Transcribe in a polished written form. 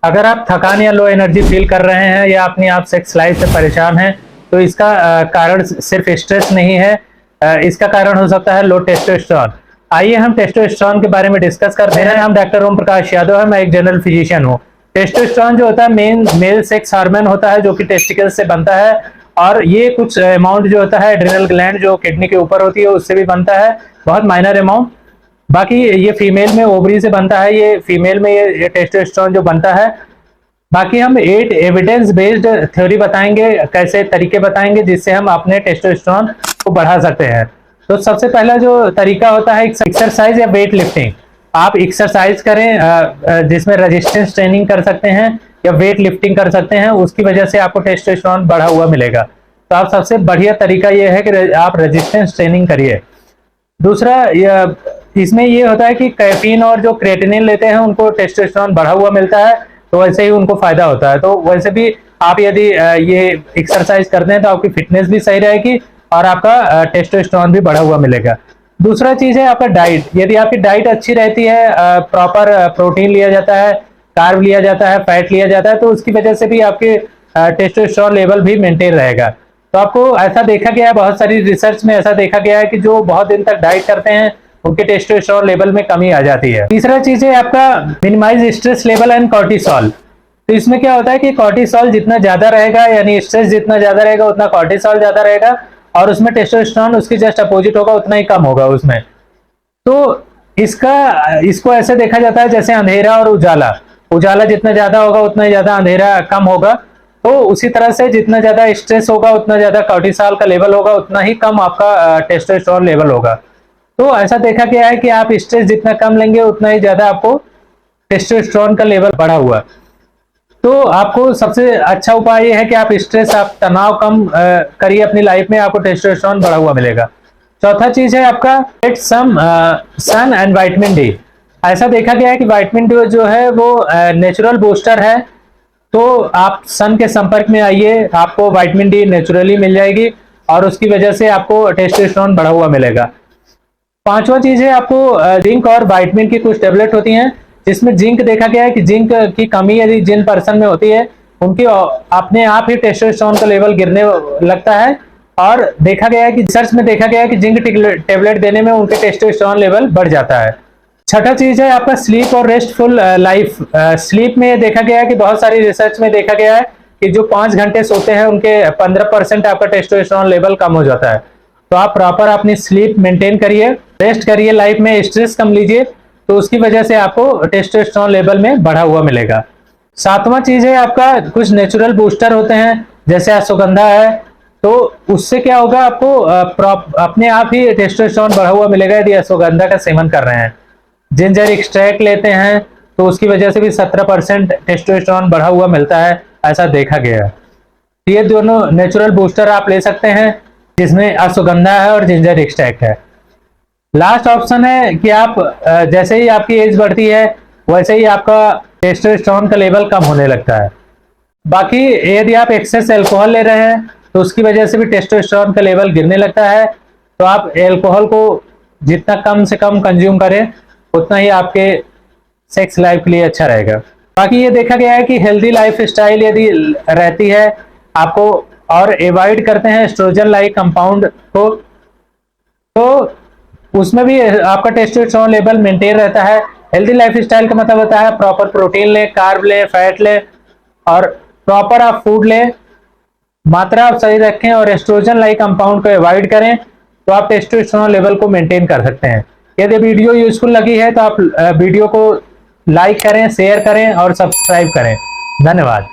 अगर आप थकान या लो एनर्जी फील कर रहे हैं या अपनी आप सेक्स लाइफ से परेशान हैं, तो इसका कारण सिर्फ स्ट्रेस नहीं है, इसका कारण हो सकता है लो टेस्टोस्टेरोन। आइए हम टेस्टोस्टेरोन के बारे में डिस्कस करते हैं। मेरा नाम डॉक्टर ओम प्रकाश यादव है, मैं एक जनरल फिजिशियन हूँ। टेस्टोस्टेरोन जो होता है मेल सेक्स हार्मोन होता है, जो कि टेस्टिकल से बनता है, और ये कुछ अमाउंट जो होता है एड्रिनल ग्लैंड जो किडनी के ऊपर होती है उससे भी बनता है, बहुत माइनर अमाउंट। बाकी ये फीमेल में ओवरी से बनता है, ये फीमेल में ये टेस्टोस्टेरोन जो बनता है। बाकी हम 8 एविडेंस बेस्ड थ्योरी बताएंगे, कैसे तरीके बताएंगे जिससे हम अपने टेस्टोस्टेरोन को बढ़ा सकते हैं। तो सबसे पहला जो तरीका होता है एक्सरसाइज या वेट लिफ्टिंग। आप एक्सरसाइज करें जिसमें रेजिस्टेंस ट्रेनिंग कर सकते हैं या वेट लिफ्टिंग कर सकते हैं, उसकी वजह से आपको टेस्टोस्टेरोन बढ़ा हुआ मिलेगा। तो आप सबसे बढ़िया तरीका ये है कि आप रेजिस्टेंस ट्रेनिंग करिए। दूसरा इसमें ये होता है कि कैफीन और जो क्रेटिनिन लेते हैं उनको टेस्टोस्टेरोन बढ़ा हुआ मिलता है, तो वैसे ही उनको फायदा होता है। तो वैसे भी आप यदि ये एक्सरसाइज करते हैं तो आपकी फिटनेस भी सही रहेगी और आपका टेस्टोस्टेरोन भी बढ़ा हुआ मिलेगा। दूसरा चीज है आपका डाइट। यदि आपकी डाइट अच्छी रहती है, प्रॉपर प्रोटीन लिया जाता है, कार्ब लिया जाता है, फैट लिया जाता है, तो उसकी वजह से भी आपके टेस्टोस्टेरोन लेवल भी मेंटेन रहेगा। तो आपको ऐसा देखा गया है, बहुत सारी रिसर्च में ऐसा देखा गया है कि जो बहुत दिन तक डाइट करते हैं उनके टेस्टोस्टेरोन लेवल में कमी आ जाती है। तीसरा चीज है आपका minimise stress level and cortisol. तो इसमें क्या होता है कि कॉर्टिसोल जितना ज्यादा रहेगा, यानी स्ट्रेस जितना ज्यादा रहेगा उतना कॉर्टिसोल ज्यादा रहेगा, और उसमें टेस्टोस्टेरोन उसकी जस्ट अपोजिट होगा, उतना ही कम होगा उसमें। तो इसको ऐसे देखा जाता है जैसे अंधेरा और उजाला। उजाला जितना ज्यादा होगा उतना ज्यादा अंधेरा कम होगा। तो उसी तरह से जितना ज्यादा स्ट्रेस होगा उतना ज्यादा कॉर्टिसोल का लेवल होगा, उतना ही कम आपका टेस्टोस्टेरोन लेवल होगा। तो ऐसा देखा गया है कि आप स्ट्रेस जितना कम लेंगे उतना ही ज्यादा आपको टेस्टोस्टेरोन का लेवल बढ़ा हुआ। तो आपको सबसे अच्छा उपाय ये है कि आप स्ट्रेस, आप तनाव कम करिए अपनी लाइफ में, आपको टेस्टोस्टेरोन बढ़ा हुआ मिलेगा। चौथा चीज है आपका get some sun and vitamin D. ऐसा देखा गया है कि विटामिन डी जो है वो नेचुरल बूस्टर है, तो आप सन के संपर्क में आइए, आपको विटामिन डी नेचुरली मिल जाएगी और उसकी वजह से आपको टेस्टोस्टेरोन बढ़ा हुआ मिलेगा। पांचवा चीज है आपको जिंक और विटामिन की कुछ टेबलेट होती हैं, जिसमें जिंक देखा गया है कि जिंक की कमी यदि जिन पर्सन में होती है उनकी अपने आप ही टेस्टोस्टेरोन का लेवल गिरने लगता है। और देखा गया है कि रिसर्च में देखा गया है कि जिंक टेबलेट देने में उनके टेस्टोस्टेरोन लेवल बढ़ जाता है। छठा चीज है आपका स्लीप और रेस्टफुल लाइफ। स्लीप में देखा गया है कि बहुत सारी रिसर्च में देखा गया है कि जो 5 घंटे सोते हैं उनके 15% आपका टेस्टोस्टेरोन लेवल कम हो जाता है। तो आप प्रॉपर अपनी स्लीप मेंटेन करिए, रेस्ट करिए, लाइफ में स्ट्रेस कम लीजिए, तो उसकी वजह से आपको टेस्टोस्टेरोन लेवल में बढ़ा हुआ मिलेगा। सातवां चीज है आपका कुछ नेचुरल बूस्टर होते हैं, जैसे अश्वगंधा है, तो उससे क्या होगा, आपको अपने आप ही टेस्टोस्टेरोन बढ़ा हुआ मिलेगा यदि अश्वगंधा का सेवन कर रहे हैं। जिंजर एक्सट्रैक्ट लेते हैं तो उसकी वजह से भी 17% टेस्टोस्टेरोन बढ़ा हुआ मिलता है, ऐसा देखा गया है। ये दोनों नेचुरल बूस्टर आप ले सकते हैं, जिसमें अश्वगंधा है और जिंजर एक्सट्रैक्ट है। लास्ट ऑप्शन है कि आप जैसे ही आपकी एज बढ़ती है वैसे ही आपका टेस्टोस्टेरोन का लेवल कम होने लगता है। बाकी यदि आप एक्सेस अल्कोहल ले रहे हैं तो उसकी वजह से भी टेस्टोस्टेरोन का लेवल गिरने लगता है। तो आप अल्कोहल को जितना कम से कम कंज्यूम करें उतना ही आपके सेक्स लाइफ के लिए अच्छा रहेगा। बाकी ये देखा गया है कि हेल्दी लाइफ स्टाइल यदि रहती है आपको और अवॉइड करते हैं एस्ट्रोजन लाइक कंपाउंड को, तो उसमें भी आपका टेस्टोस्टेरोन लेवल मेंटेन रहता है। हेल्दी लाइफ स्टाइल का मतलब होता है प्रॉपर प्रोटीन ले, कार्ब ले, फैट ले और प्रॉपर आप फूड ले, मात्रा आप सही रखें और एस्ट्रोजन लाइक कंपाउंड को अवॉइड करें, तो आप टेस्टोस्टेरोन लेवल को मेंटेन कर सकते हैं। यदि वीडियो यूजफुल लगी है तो आप वीडियो को लाइक करें, शेयर करें और सब्सक्राइब करें। धन्यवाद।